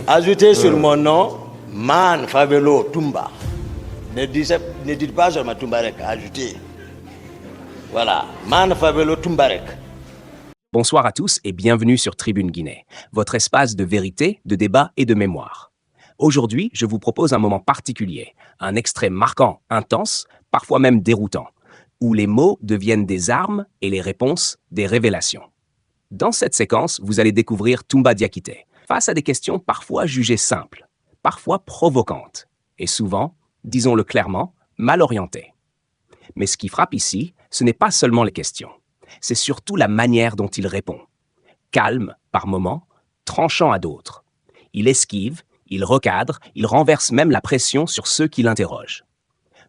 Ajoutez sur mon nom Man Favelo Tumba. Ne dites pas seulement Tumbarek, ajoutez. Voilà, Man Favelo Tumbarek. Bonsoir à tous et bienvenue sur Tribune Guinée, votre espace de vérité, de débat et de mémoire. Aujourd'hui, je vous propose un moment particulier, un extrait marquant, intense, parfois même déroutant, où les mots deviennent des armes et les réponses des révélations. Dans cette séquence, vous allez découvrir Toumba Diakité, face à des questions parfois jugées simples, parfois provocantes, et souvent, disons-le clairement, mal orientées. Mais ce qui frappe ici, ce n'est pas seulement les questions, c'est surtout la manière dont il répond. Calme par moments, tranchant à d'autres. Il esquive, il recadre, il renverse même la pression sur ceux qui l'interrogent.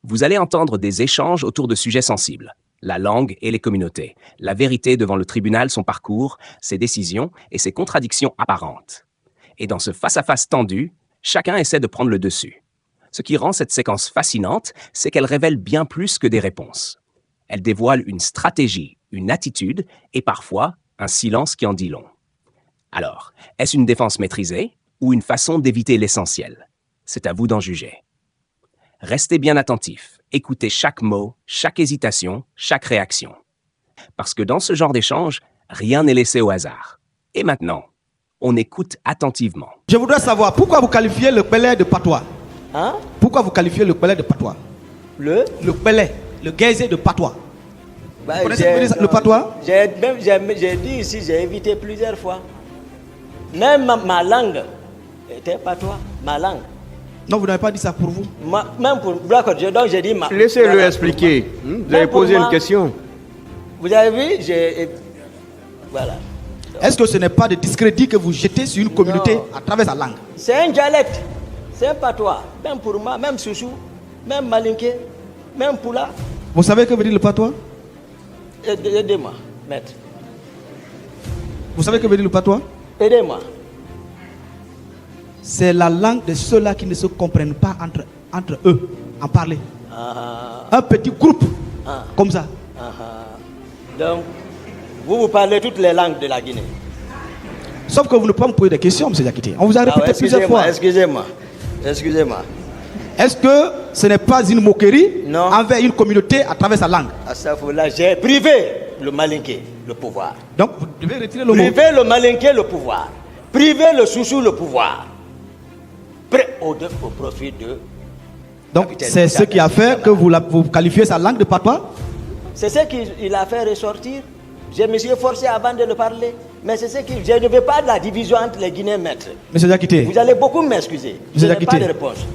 Vous allez entendre des échanges autour de sujets sensibles, la langue et les communautés, la vérité devant le tribunal, son parcours, ses décisions et ses contradictions apparentes. Et dans ce face-à-face tendu, chacun essaie de prendre le dessus. Ce qui rend cette séquence fascinante, c'est qu'elle révèle bien plus que des réponses. Elle dévoile une stratégie, une attitude et parfois un silence qui en dit long. Alors, est-ce une défense maîtrisée ou une façon d'éviter l'essentiel? C'est à vous d'en juger. Restez bien attentifs, écoutez chaque mot, chaque hésitation, chaque réaction. Parce que dans ce genre d'échange, rien n'est laissé au hasard. Et maintenant, on écoute attentivement. Je voudrais savoir pourquoi vous qualifiez le Pelé de patois. Hein? Pourquoi vous qualifiez le Pelé de patois? Le Pelé, le Gaizé de patois. Bah, Vous connaissez le patois? J'ai dit ici, j'ai évité plusieurs fois. Même ma langue était patois, ma langue. Non, vous n'avez pas dit ça pour vous. Même pour d'accord, donc j'ai dit ma. Laissez-le expliquer. Vous avez posé une question. Vous avez vu, voilà. Est-ce que ce n'est pas de discrédit que vous jetez sur une communauté à travers sa langue? C'est un dialecte, c'est un patois. Même pour moi, même Soussou, même Malinké, même Poula. Vous savez que veut dire le patois? Aidez-moi, maître. Vous savez que veut dire le patois? Aidez-moi. C'est la langue de ceux-là qui ne se comprennent pas entre eux, en parler. Un petit groupe, comme ça. Donc, vous parlez toutes les langues de la Guinée. Sauf que vous ne pouvez pas me poser des questions, M. Diakité. On vous a répété plusieurs fois. Excusez-moi. Est-ce que ce n'est pas une moquerie envers une communauté à travers sa langue? À ça, là, j'ai privé le Malinké, le pouvoir. Donc vous devez retirer le mot. Priver le Malinké, le pouvoir. Priver le Soussou, le pouvoir. Prêt au profit de... Donc c'est ce qui a fait que vous qualifiez sa langue de patois? C'est ce qu'il a fait ressortir. Je me suis forcé avant de le parler. Mais c'est ce qui... Je ne veux pas de la division entre les Guinéens maîtres. Monsieur Diakité. Vous allez beaucoup m'excuser. Je n'ai pas de réponse.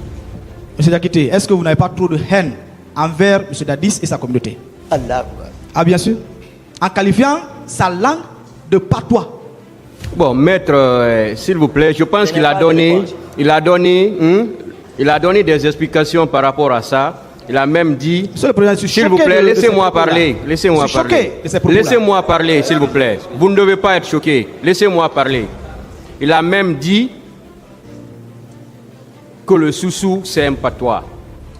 Monsieur Diakité, est-ce que vous n'avez pas trop de haine envers M. Dadis et sa communauté? Allah. Ah bien sûr. En qualifiant sa langue de patois. Bon, maître, s'il vous plaît, je pense qu'il a donné des explications par rapport à ça. Il a même dit, s'il vous plaît, laissez-moi parler. Laissez-moi parler, s'il vous plaît. Vous ne devez pas être choqué. Laissez-moi parler. Il a même dit que le Soussou, c'est un patois.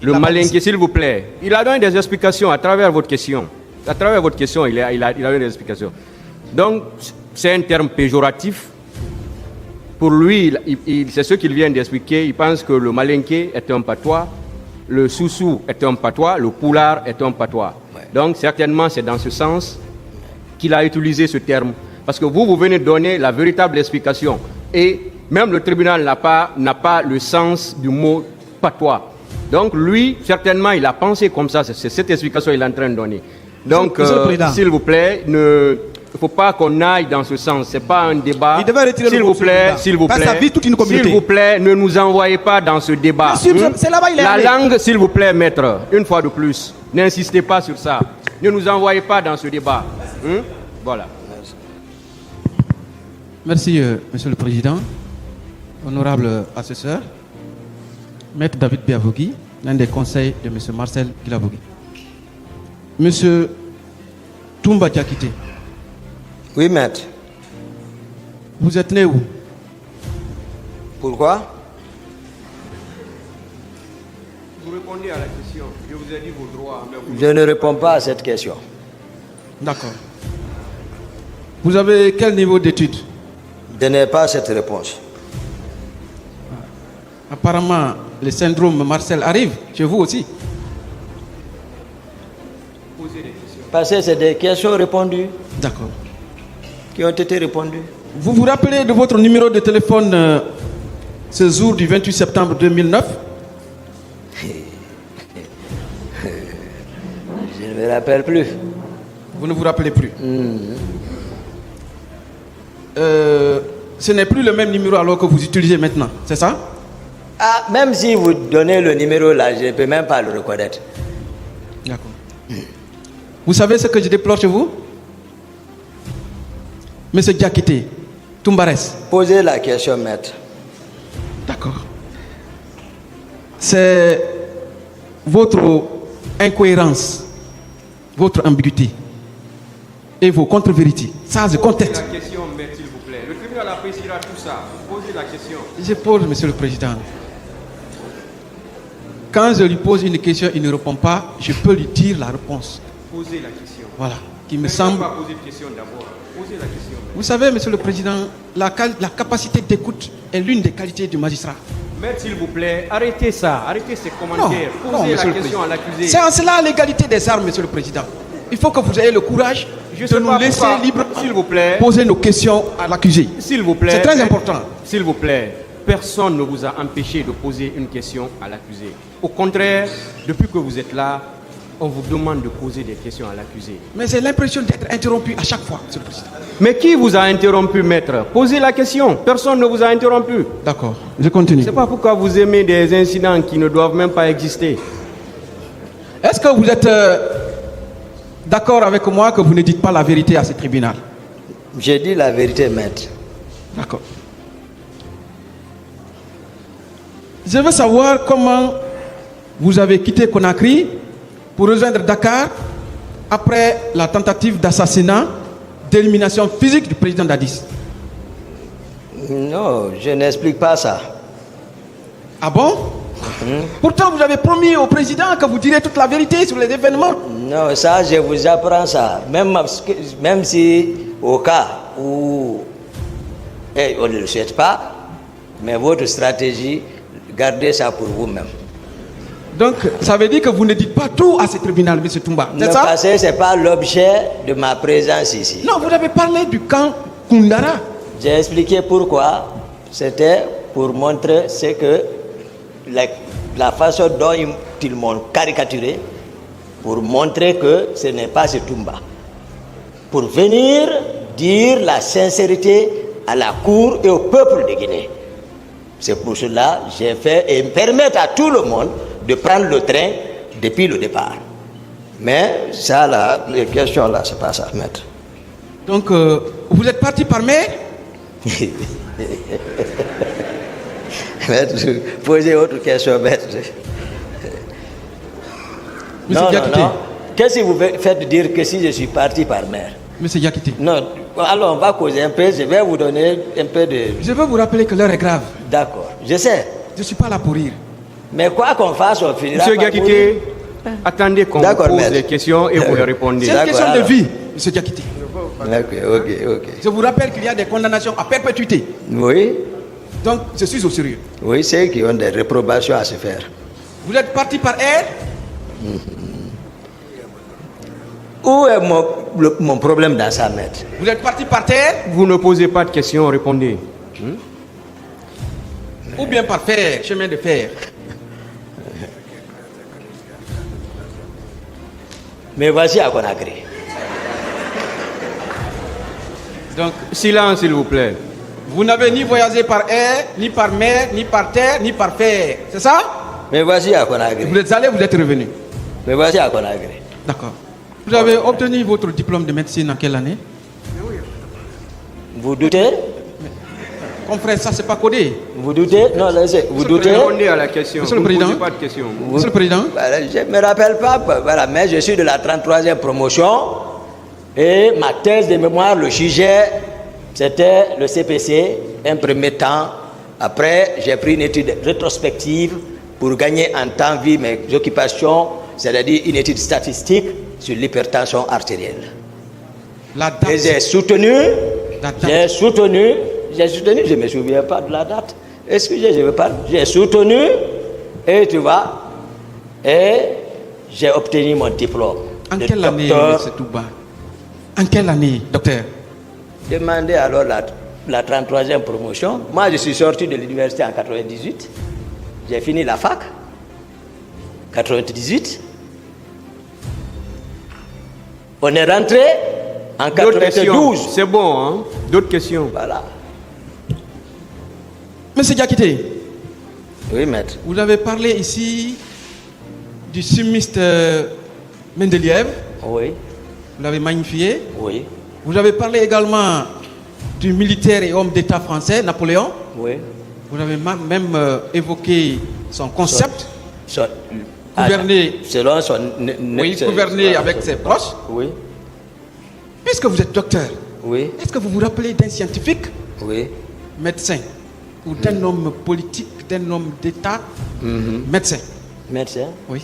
Le Malinké, s'il vous plaît. Il a donné des explications à travers votre question. À travers votre question, il a donné des explications. Donc, c'est un terme péjoratif. Pour lui, c'est ce qu'il vient d'expliquer. Il pense que le Malinké est un patois, le Soussou est un patois, le Poulard est un patois. Donc, certainement, c'est dans ce sens qu'il a utilisé ce terme. Parce que vous venez de donner la véritable explication. Et même le tribunal n'a pas le sens du mot patois. Donc, lui, certainement, il a pensé comme ça. C'est cette explication qu'il est en train de donner. Donc, s'il vous plaît, il ne faut pas qu'on aille dans ce sens. Ce n'est pas un débat. S'il vous plaît, s'il vous plaît, ne nous envoyez pas dans ce débat. La langue, s'il vous plaît, maître, une fois de plus, n'insistez pas sur ça. Ne nous envoyez pas dans ce débat. Voilà. Merci, Monsieur le Président. Honorable assesseur, Maître David Biavogui, l'un des conseils de M. Marcel Guilabogui. Monsieur Toumba Diakité. Oui, maître. Vous êtes né où? Pourquoi? Vous répondez à la question. Je vous ai dit vos droits. Je ne réponds pas à cette question. D'accord. Vous avez quel niveau d'études? Je n'ai pas cette réponse. Apparemment, le syndrome Marcel arrive chez vous aussi. Parce que c'est des questions répondues, D'accord. qui ont été répondues. Vous vous rappelez de votre numéro de téléphone ce jour du 28 septembre 2009? Je ne me rappelle plus. Vous ne vous rappelez plus? Ce n'est plus le même numéro alors que vous utilisez maintenant, c'est ça? Ah, même si vous donnez le numéro là, je ne peux même pas le reconnaître. D'accord. Vous savez ce que je déplore chez vous? Monsieur Diakité, Tumbares. Posez la question, maître. D'accord. C'est votre incohérence, votre ambiguïté et vos contre-vérités. Ça, je conteste. La question, maître, s'il vous plaît. Le tribunal appréciera tout ça. Posez la question. Je pose, Monsieur le Président. Quand je lui pose une question, il ne répond pas, je peux lui dire la réponse. Posez la question. Voilà. Qui me Ne semble. pas poser de question d'abord. Posez la question. Vous savez, Monsieur le Président, la capacité d'écoute est l'une des qualités du magistrat. Maître, s'il vous plaît, arrêtez ça. Arrêtez ces commentaires. non, Posez la Monsieur le question Président. à l'accusé. C'est en cela l'égalité des armes, Monsieur le Président. Il faut que vous ayez le courage Je de sais nous pas laisser pourquoi. libre S'il vous plaît. poser nos questions à l'accusé. S'il vous plaît. C'est très important. S'il vous plaît, personne ne vous a empêché de poser une question à l'accusé. Au contraire, depuis que vous êtes là, on vous demande de poser des questions à l'accusé. Mais j'ai l'impression d'être interrompu à chaque fois, Monsieur le Président. Mais qui vous a interrompu, maître? Posez la question. Personne ne vous a interrompu. D'accord, je continue. C'est pas pourquoi vous aimez des incidents qui ne doivent même pas exister. Est-ce que vous êtes d'accord avec moi que vous ne dites pas la vérité à ce tribunal? J'ai dit la vérité, maître. D'accord. Je veux savoir comment vous avez quitté Conakry pour rejoindre Dakar après la tentative d'assassinat, d'élimination physique du président Dadis. Non, je n'explique pas ça. Ah bon? Pourtant, vous avez promis au président que vous direz toute la vérité sur les événements. Non, ça, je vous apprends ça. Même si, au cas où on ne le souhaite pas, mais votre stratégie, gardez ça pour vous-même. Donc, ça veut dire que vous ne dites pas tout à ce tribunal, M. Toumba. C'est ça? Parce que ce n'est pas l'objet de ma présence ici. Non, vous avez parlé du camp Koundara. J'ai expliqué pourquoi. C'était pour montrer ce que la façon dont ils m'ont caricaturé, pour montrer que ce n'est pas ce Toumba. Pour venir dire la sincérité à la cour et au peuple de Guinée. C'est pour cela que j'ai fait et permettre à tout le monde de prendre le train depuis le départ. Mais ça, là, les questions là, c'est pas ça, maître. Donc, vous êtes parti par mer? Maître, posez autre question, maître. Monsieur Non. Diakité. Qu'est-ce que vous faites dire que si je suis parti par mer? Monsieur Diakité. Non, alors on va causer un peu, je vais vous donner un peu de... Je veux vous rappeler que l'heure est grave. D'accord, je sais. Je ne suis pas là pour rire. Mais quoi qu'on fasse, on finira Monsieur par Gakité, attendez qu'on vous D'accord, pose maître. des questions et vous les répondez. C'est une D'accord, question de alors. vie, Monsieur Diakité. Ok. Je vous rappelle qu'il y a des condamnations à perpétuité. Oui, Donc, je suis au sérieux. oui, c'est qui ont des réprobations à se faire. Vous êtes parti par air? Où est mon problème dans ça, maître? Vous êtes parti par terre? Vous ne posez pas de questions, répondez. Ou bien par fer, chemin de fer? Mais voici à Conakry. Donc, Silence, s'il vous plaît. vous n'avez ni voyagé par air, ni par mer, ni par terre, ni par fer. C'est ça? Mais voici à Conakry. Vous êtes allé, vous êtes revenu. Mais voici à Conakry. D'accord. Vous avez obtenu votre diplôme de médecine en quelle année? Vous doutez? Confrère, ça c'est pas codé. Vous doutez? Non, laissez. Vous doutez? Répondez à la question. Monsieur le Vous ne Président. posez pas de questions. Monsieur le Président, Voilà, je ne me rappelle pas, voilà, mais je suis de la 33e promotion et ma thèse de mémoire, le sujet, c'était le CPC, un premier temps. Après, j'ai pris une étude rétrospective pour gagner en temps vie mes occupations, c'est-à-dire une étude statistique sur l'hypertension artérielle. la date. Et j'ai soutenu, La date. je ne me souviens pas de la date, Excusez, je veux pas. J'ai soutenu et tu vois, et j'ai obtenu mon diplôme. En de quelle année, docteur. M. Touba? En quelle année, docteur? Demandez alors la 33e promotion. Moi, je suis sorti de l'université en 98. J'ai fini la fac. 98. On est rentré en D'autres questions? 92. C'est bon, hein? D'autres questions? Voilà. Monsieur Diakité, Oui, maître. vous avez parlé ici du sumiste Mendeleïev. Oui, Vous l'avez magnifié. oui, Vous avez parlé également du militaire et homme d'État français, Napoléon. oui. Vous avez même évoqué son concept. Son- Gouverner. Selon son. Oui, gouverner avec ses proches. Oui, Puisque vous êtes docteur, oui, est-ce que vous vous rappelez d'un scientifique, oui. médecin, ou d'un homme politique, d'un homme d'État, médecin? Médecin, Oui.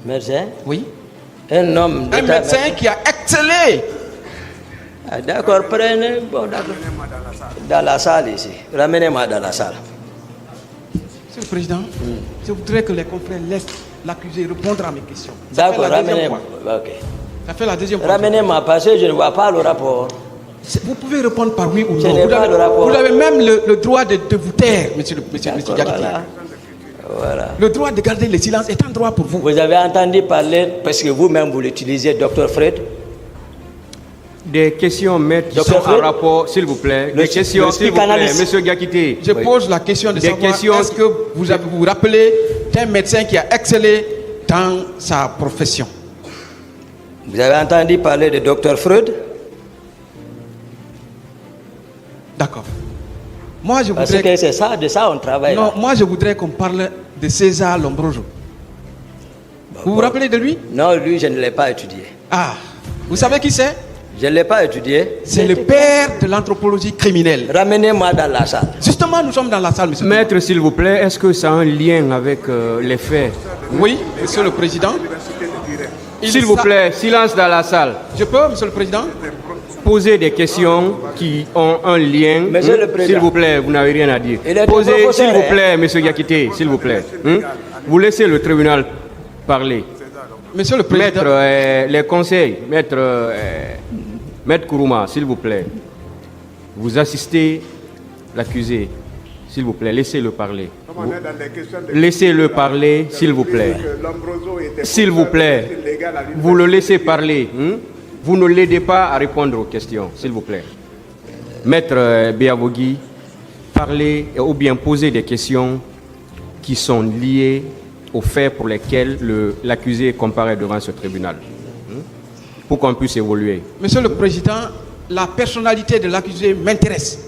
médecin. Oui. Un homme Un d'État, médecin qui a excellé. Ah, d'accord, prenez. Bon, d'accord. Dans la salle ici. Ramenez-moi dans la salle. Monsieur le Président, je voudrais que les confrères laissent l'accusé répondre à mes questions. Ça fait D'accord, la deuxième ramenez-moi. fois. Ok. Ça fait la deuxième fois. Ramenez-moi parce que je ne vois pas le rapport. Vous pouvez répondre par oui ou Je non. n'ai pas le rapport. Vous avez même le droit de vous taire, monsieur D'accord, Diakité. voilà. Voilà. Le droit de garder le silence est un droit pour vous. Vous avez entendu parler, parce que vous-même vous l'utilisez, Dr Fred. Des questions, maître, qui Docteur sont en Fred, rapport, s'il vous plaît. le- Des questions, le s'il vous plaît, psychanalyste. monsieur Diakité. Je Oui. pose la question de Des savoir questions- est-ce que vous vous rappelez d'un médecin qui a excellé dans sa profession? Vous avez entendu parler de Dr Freud. D'accord. Moi, je Parce voudrais que c'est ça, de ça on travaille. non, là. moi je voudrais qu'on parle de César Lombroso. Vous vous rappelez de lui? Non, lui, je ne l'ai pas étudié. Ah, vous savez qui c'est? Je ne l'ai pas étudié. C'est le père de l'anthropologie criminelle. Ramenez-moi dans la salle. Justement, nous sommes dans la salle, monsieur. Maître, s'il vous plaît, est-ce que ça a un lien avec les faits? Oui, monsieur le président. S'il vous plaît, silence dans la salle. Je peux, monsieur le président? Posez des questions qui ont un lien. Monsieur le Président. S'il vous plaît, vous n'avez rien à dire. Il est Posez, professeur, s'il vous hein. plaît, monsieur Diakité, s'il vous plaît. Vous laissez le tribunal parler. Monsieur le président. Maître, les conseils, maître Kourouma, s'il vous plaît. Vous assistez l'accusé. S'il vous plaît, laissez-le parler. Laissez-le parler, s'il vous plaît. S'il vous plaît, vous le laissez parler. Vous ne l'aidez pas à répondre aux questions, s'il vous plaît. Maître Biavogui, parlez ou bien posez des questions qui sont liées aux faits pour lesquels l'accusé comparaît devant ce tribunal. Pour qu'on puisse évoluer. Monsieur le président, la personnalité de l'accusé m'intéresse.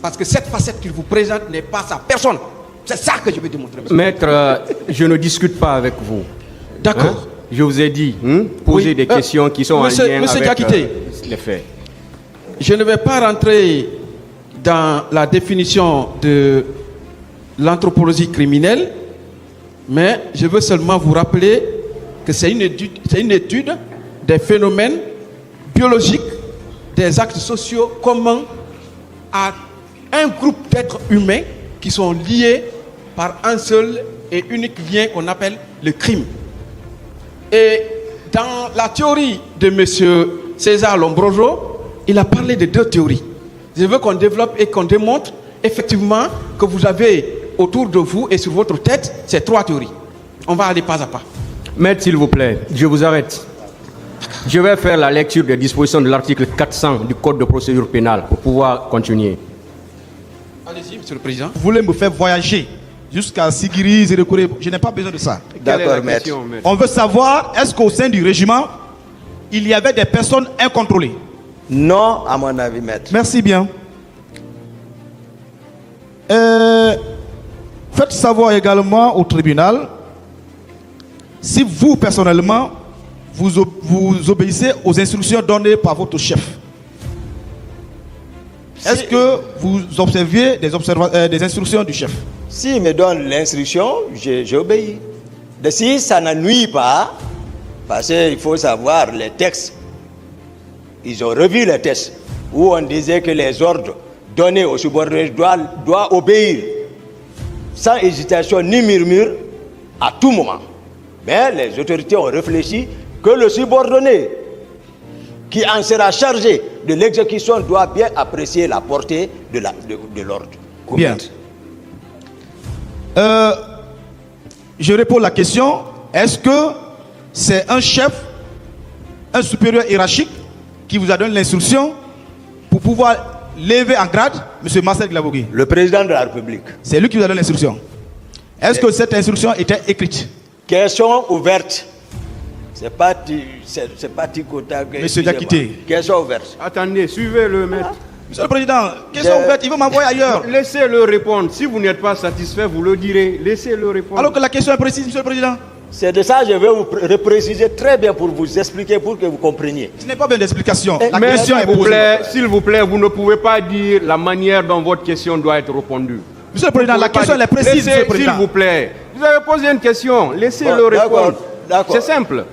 Parce que cette facette qu'il vous présente n'est pas sa personne. C'est ça que je veux démontrer, monsieur. Maître, je ne discute pas avec vous. D'accord. Je vous ai dit, posez Oui, des questions qui sont monsieur- en lien monsieur avec Diakité. les faits. Je ne vais pas rentrer dans la définition de l'anthropologie criminelle, mais je veux seulement vous rappeler que c'est une étude des phénomènes biologiques, des actes sociaux communs à un groupe d'êtres humains qui sont liés par un seul et unique lien qu'on appelle le crime. Et dans la théorie de M. César Lombroso, il a parlé de deux théories. Je veux qu'on développe et qu'on démontre effectivement que vous avez autour de vous et sur votre tête ces trois théories. On va aller pas à pas. Maître, s'il vous plaît, je vous arrête. Je vais faire la lecture des dispositions de l'article 400 du Code de procédure pénale pour pouvoir continuer. Allez-y, monsieur le président. Vous voulez me faire voyager jusqu'à Sigiri, Zérekouré. Je n'ai pas besoin de ça. Quelle est la D'accord, maître. question, maître? On veut savoir, est-ce qu'au sein du régiment, il y avait des personnes incontrôlées? Non, à mon avis, maître. Merci bien. Faites savoir également au tribunal si vous, personnellement, vous obéissez aux instructions données par votre chef. Est-ce que vous observiez des instructions du chef? S'il me donne l'instruction, j'obéis. Si ça ne nuit pas, parce qu'il faut savoir les textes, ils ont revu les textes où on disait que les ordres donné au subordonné doit obéir sans hésitation ni murmure à tout moment. Mais les autorités ont réfléchi que le subordonné qui en sera chargé de l'exécution doit bien apprécier la portée de l'ordre. Bien. Je réponds à la question. Est-ce que c'est un chef, un supérieur hiérarchique qui vous a donné l'instruction pour pouvoir lever en grade M. Marcel Guilabogui? Le président de la République. C'est lui qui vous a donné l'instruction. Est-ce que cette instruction était écrite? Question ouverte. C'est pas Tikota. Monsieur Diakité. Question ouverte. Attendez, suivez le maître. Monsieur le Président, question ouverte, il veut m'envoyer ailleurs. Laissez-le répondre. Si vous n'êtes pas satisfait, vous le direz. Laissez-le répondre. Alors que la question est précise, Monsieur le Président. C'est de ça que je vais vous repréciser très bien pour vous expliquer, pour que vous compreniez. Ce n'est pas bien d'explication. La Mais question est posée. s'il vous plaît, vous ne pouvez pas dire la manière dont votre question doit être répondue. Monsieur le Président, la question elle est précise, Monsieur le Président. S'il vous plaît, vous avez posé une question, laissez-le répondre. C'est simple.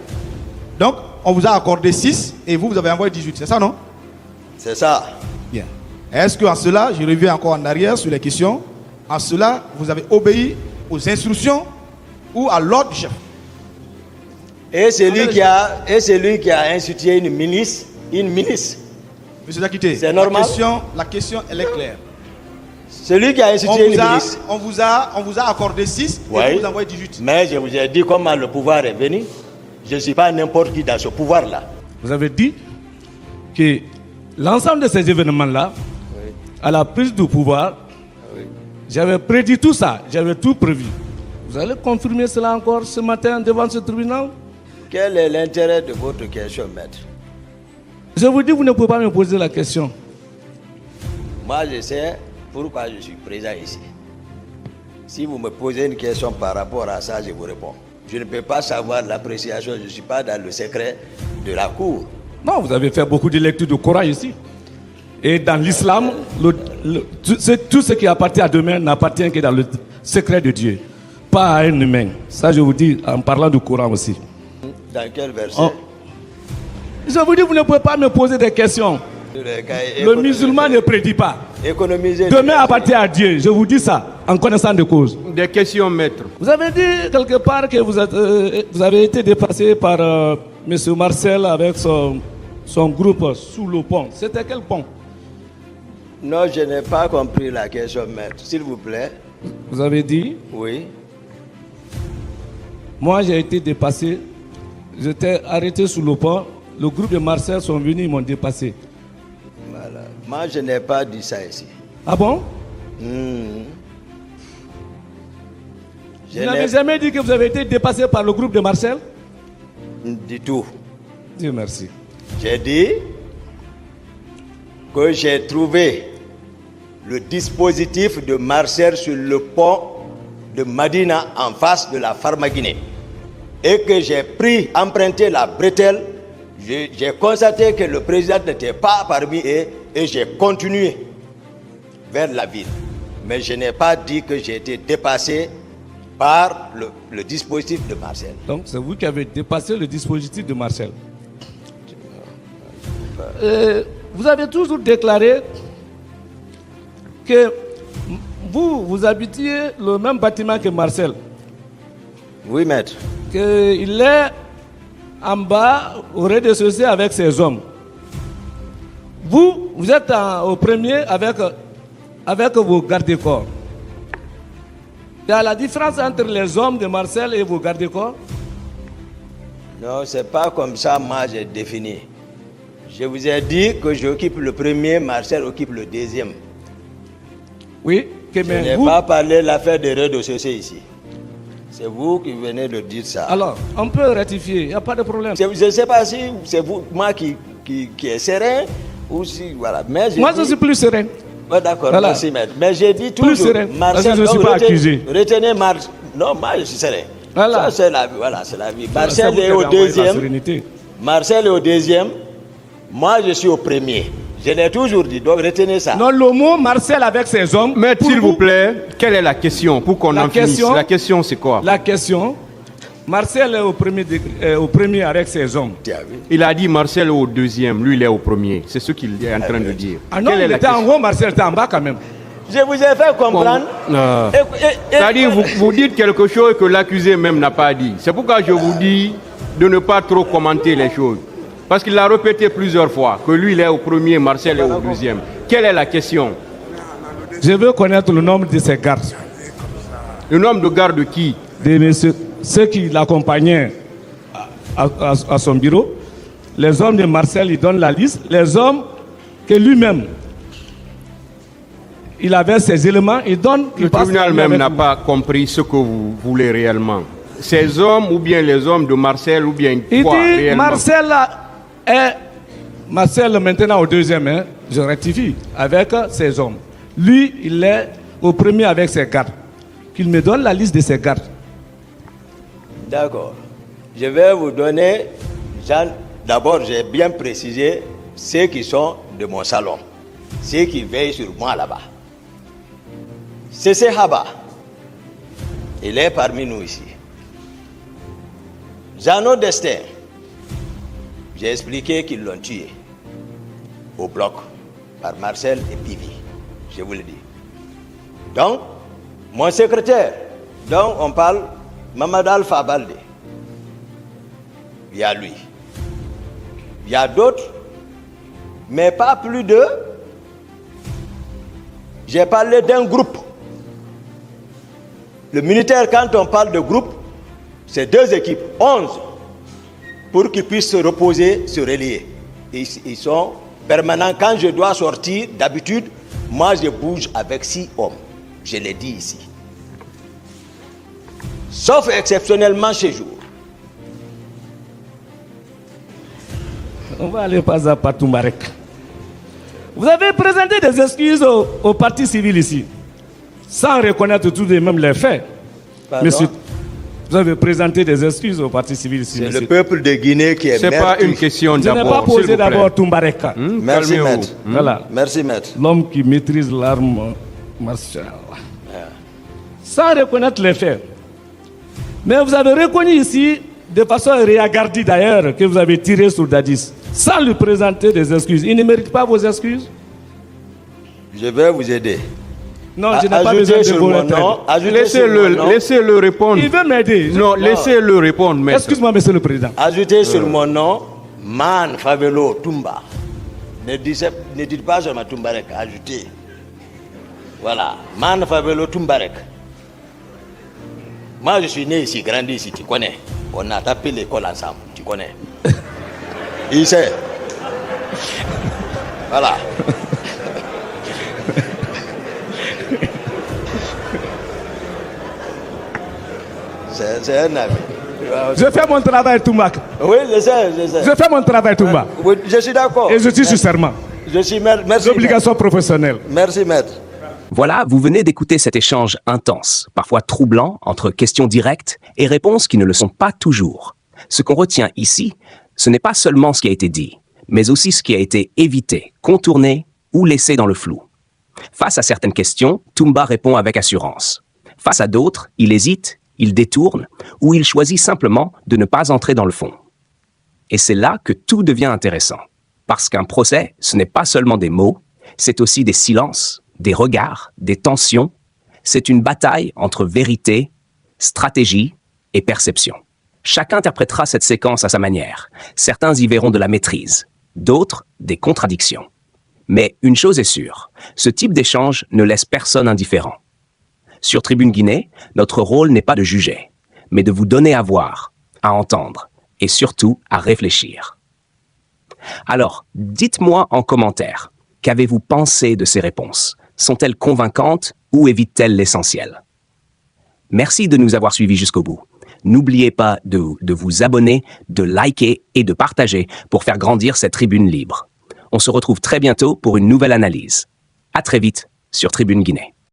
Donc, on vous a accordé 6 et vous avez envoyé 18, c'est ça, non? C'est ça. Bien. Est-ce qu'en cela, je reviens encore en arrière sur les questions, en cela, vous avez obéi aux instructions ou à l'ordre du chef? Et c'est lui qui a institué une milice. Monsieur Diakité, c'est normal. La question, elle est claire. Celui qui a institué une milice. On vous a accordé 6 et vous vous envoyez 18. Mais je vous ai dit comment le pouvoir est venu. Je ne suis pas n'importe qui dans ce pouvoir-là. Vous avez dit que l'ensemble de ces événements-là, à la prise du pouvoir, j'avais prédit tout ça, j'avais tout prévu. Vous allez confirmer cela encore ce matin devant ce tribunal? Quel est l'intérêt de votre question, maître? Je vous dis, vous ne pouvez pas me poser la question. Moi, je sais pourquoi je suis présent ici. Si vous me posez une question par rapport à ça, je vous réponds. Je ne peux pas savoir l'appréciation, je ne suis pas dans le secret de la cour. Non, vous avez fait beaucoup de lectures du Coran ici. Et dans l'islam, tout ce qui appartient à demain n'appartient que dans le secret de Dieu, pas à un humain. Ça, je vous dis en parlant du Coran aussi. Dans quel verset? Je vous dis, vous ne pouvez pas me poser des questions. Le musulman ne prédit pas. Demain appartient à Dieu. Je vous dis ça en connaissant de cause. Des questions, maître. Vous avez dit quelque part que vous avez été dépassé par M. Marcel avec son groupe sous le pont. C'était quel pont? Non, je n'ai pas compris la question, maître. S'il vous plaît. Vous avez dit? Oui. Moi, j'ai été dépassé. J'étais arrêté sous le pont. Le groupe de Marcel sont venus, ils m'ont dépassé. Voilà. Moi, je n'ai pas dit ça ici. Ah bon? Vous n'avez jamais dit que vous avez été dépassé par le groupe de Marcel? Du tout. Dieu merci. J'ai dit que j'ai trouvé le dispositif de Marcel sur le pont de Madina en face de la Pharmaguinée. Et que j'ai emprunté la bretelle. J'ai constaté que le président n'était pas parmi eux et j'ai continué vers la ville. Mais je n'ai pas dit que j'ai été dépassé par le dispositif de Marcel. Donc c'est vous qui avez dépassé le dispositif de Marcel. Vous avez toujours déclaré que vous habitiez le même bâtiment que Marcel. Oui, maître. Qu'il est en bas, au rez-de-chaussée avec ses hommes. Vous êtes au premier avec vos gardes-corps. Il y a la différence entre les hommes de Marcel et vos gardes-corps? Non, c'est pas comme ça, moi j'ai défini. Je vous ai dit que j'occupe le premier, Marcel occupe le deuxième. Oui, je n'ai pas parlé de l'affaire de rez-de-chaussée ici. C'est vous qui venez de dire ça. Alors, on peut rectifier, il n'y a pas de problème. Je ne sais pas si c'est vous, moi qui est serein ou si, voilà. Mais moi, je suis plus serein. Ouais, d'accord, voilà. Merci, maître. Mais j'ai dit toujours, plus serein, Marcel, parce que je ne suis pas accusé. Retenez Marcel. Non, moi, je suis serein. Voilà. Ça, c'est la vie. Voilà, c'est la vie. Marcel est au deuxième. Marcel est au deuxième. Moi, je suis au premier. Je l'ai toujours dit, donc retenez ça. Non, le mot Marcel avec ses hommes. Mais s'il vous plaît, quelle est la question pour qu'on en finisse? La question, c'est quoi? La question, Marcel est au premier avec ses hommes. Il a dit Marcel est au deuxième, lui il est au premier. C'est ce qu'il est en train de dire. Ah non, Quelle il est la était en question? haut, Marcel était en bas quand même. Je vous ai fait comprendre. C'est-à-dire, vous dites quelque chose que l'accusé même n'a pas dit. C'est pourquoi je vous dis de ne pas trop commenter les choses. Parce qu'il l'a répété plusieurs fois, que lui il est au premier, Marcel est au deuxième. Quelle est la question? Je veux connaître le nombre de ses gardes. Le nombre de gardes de qui? Ceux qui l'accompagnaient à son bureau. Les hommes de Marcel, il donne la liste. Les hommes que lui-même, il avait ses éléments, il donne. Le tribunal même n'a pas compris ce que vous voulez réellement. Ces hommes ou bien les hommes de Marcel ou bien il quoi dit réellement? Marcel maintenant au deuxième, hein, je rectifie, avec ses hommes. Lui, il est au premier avec ses gardes. Qu'il me donne la liste de ses gardes. D'accord. Je vais vous donner, d'abord j'ai bien précisé ceux qui sont de mon salon, ceux qui veillent sur moi là-bas. C'est Haba. Il est parmi nous ici. Jeannot Destin, j'ai expliqué qu'ils l'ont tué au bloc par Marcel et Pivi. Je vous le dis. Donc, mon secrétaire, donc on parle Mamadou Alpha Baldé. Il y a lui. Il y a d'autres, mais pas plus de. J'ai parlé d'un groupe. Le militaire, quand on parle de groupe, c'est 2 équipes, 11, pour qu'ils puissent se reposer, se relier. Ils sont permanents. Quand je dois sortir, d'habitude, moi je bouge avec 6 hommes. Je l'ai dit ici. Sauf exceptionnellement chez jour. On va aller pas à Patumbarek. Vous avez présenté des excuses au parti civil ici, sans reconnaître tout de même les faits. Monsieur, vous avez présenté des excuses au parti civil ici. C'est le peuple de Guinée qui est C'est pas une question Je n'ai d'abord. pas posé d'abord Tumbareka. Merci, maître. Voilà. Merci, maître. L'homme qui maîtrise l'arme martiale. Sans reconnaître les faits. Mais vous avez reconnu ici, de façon réagardie d'ailleurs, que vous avez tiré sur Dadis, sans lui présenter des excuses. Il ne mérite pas vos excuses? Je vais vous aider. Non, je n'ai pas besoin de vos excuses. Laissez-le répondre. Il veut m'aider. Non, laissez-le répondre, maître. Excuse-moi, monsieur le président. Ajoutez sur mon nom, Man Favelo Tumba. Ne dites pas seulement Tumbarek, ajoutez. Voilà, Man Favelo Tumbarek. Moi, je suis né ici, grandi ici, tu connais. On a tapé l'école ensemble, tu connais. Il sait. Voilà. C'est un ami. Je fais mon travail, Toumba. Oui, je sais. Je fais mon travail, Toumba. Oui, je suis d'accord. Et je suis sur serment. Je suis merci. L'obligation professionnelle. Merci, maître. Voilà, vous venez d'écouter cet échange intense, parfois troublant, entre questions directes et réponses qui ne le sont pas toujours. Ce qu'on retient ici, ce n'est pas seulement ce qui a été dit, mais aussi ce qui a été évité, contourné ou laissé dans le flou. Face à certaines questions, Toumba répond avec assurance. Face à d'autres, il hésite, il détourne ou il choisit simplement de ne pas entrer dans le fond. Et c'est là que tout devient intéressant. Parce qu'un procès, ce n'est pas seulement des mots, c'est aussi des silences, des regards, des tensions. C'est une bataille entre vérité, stratégie et perception. Chacun interprétera cette séquence à sa manière. Certains y verront de la maîtrise, d'autres des contradictions. Mais une chose est sûre, ce type d'échange ne laisse personne indifférent. Sur Tribune Guinée, notre rôle n'est pas de juger, mais de vous donner à voir, à entendre et surtout à réfléchir. Alors, dites-moi en commentaire, qu'avez-vous pensé de ces réponses? Sont-elles convaincantes ou évitent-elles l'essentiel? Merci de nous avoir suivis jusqu'au bout. N'oubliez pas de vous abonner, de liker et de partager pour faire grandir cette tribune libre. On se retrouve très bientôt pour une nouvelle analyse. À très vite sur Tribune Guinée.